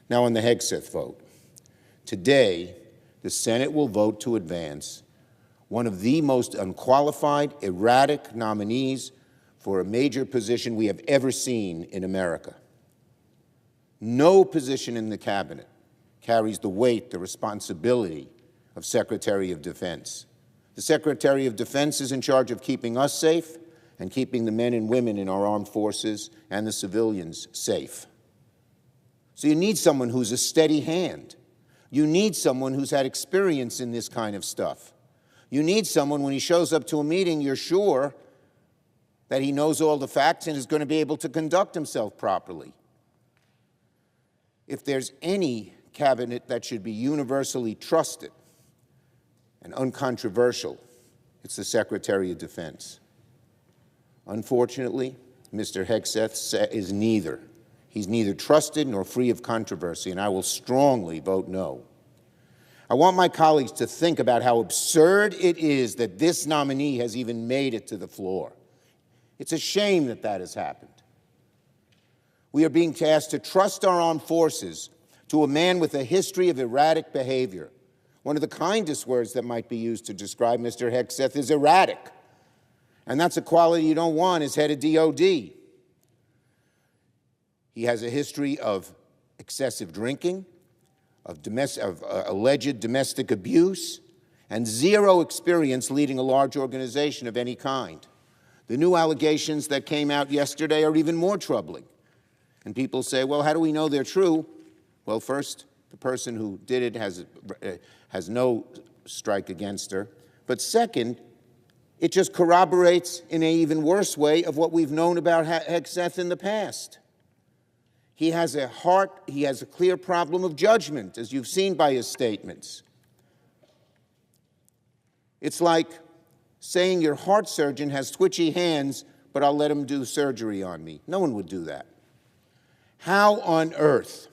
Now on the Hegseth vote. Today, the Senate will vote to advance one of the most unqualified, erratic nominees for a major position we have ever seen in America. No position in the cabinet carries the weight, the responsibility of Secretary of Defense. The Secretary of Defense is in charge of keeping us safe and keeping the men and women in our armed forces and the civilians safe. So you need someone who's a steady hand. You need someone who's had experience in this kind of stuff. You need someone, when he shows up to a meeting, you're sure that he knows all the facts and is going to be able to conduct himself properly. If there's any cabinet that should be universally trusted and uncontroversial, it's the Secretary of Defense. Unfortunately, Mr. Hegseth is neither. He's neither trusted nor free of controversy, and I will strongly vote no. I want my colleagues to think about how absurd it is that this nominee has even made it to the floor. It's a shame that that has happened. We are being asked to trust our armed forces to a man with a history of erratic behavior. One of the kindest words that might be used to describe Mr. Hegseth is erratic. And that's a quality you don't want as head of DOD. He has a history of excessive drinking, of alleged domestic abuse, and zero experience leading a large organization of any kind. The new allegations that came out yesterday are even more troubling. And people say, well, how do we know they're true? Well, first, the person who did it has no strike against her. But second, it just corroborates in an even worse way of what we've known about Hegseth in the past. He has a clear problem of judgment, as you've seen by his statements. It's like saying your heart surgeon has twitchy hands, but I'll let him do surgery on me. No one would do that. How on earth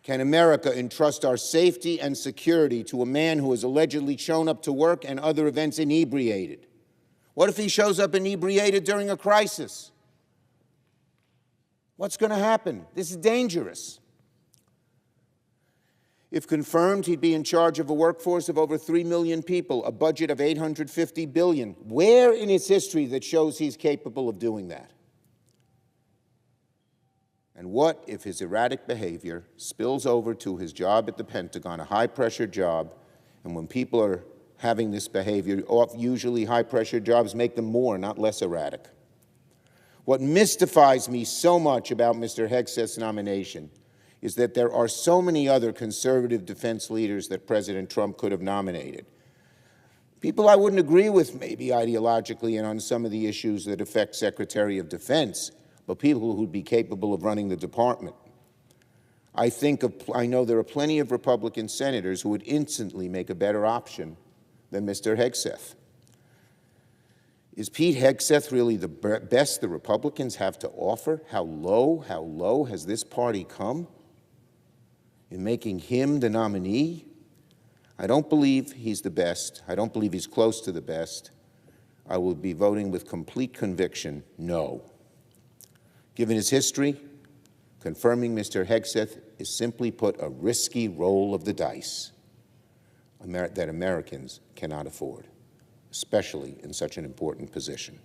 can America entrust our safety and security to a man who has allegedly shown up to work and other events inebriated? What if he shows up inebriated during a crisis? What's going to happen? This is dangerous. If confirmed, he'd be in charge of a workforce of over 3 million people, a budget of $850 billion. Where in his history that shows he's capable of doing that? And what if his erratic behavior spills over to his job at the Pentagon, a high-pressure job, and when people are having this behavior, usually high-pressure jobs make them more, not less erratic? What mystifies me so much about Mr. Hegseth's nomination is that there are so many other conservative defense leaders that President Trump could have nominated. People I wouldn't agree with maybe ideologically and on some of the issues that affect Secretary of Defense, but people who'd be capable of running the department. I know there are plenty of Republican senators who would instantly make a better option than Mr. Hegseth. Is Pete Hegseth really the best the Republicans have to offer? How low has this party come in making him the nominee? I don't believe he's the best. I don't believe he's close to the best. I will be voting with complete conviction, no. Given his history, confirming Mr. Hegseth is simply put a risky roll of the dice that Americans cannot afford, especially in such an important position.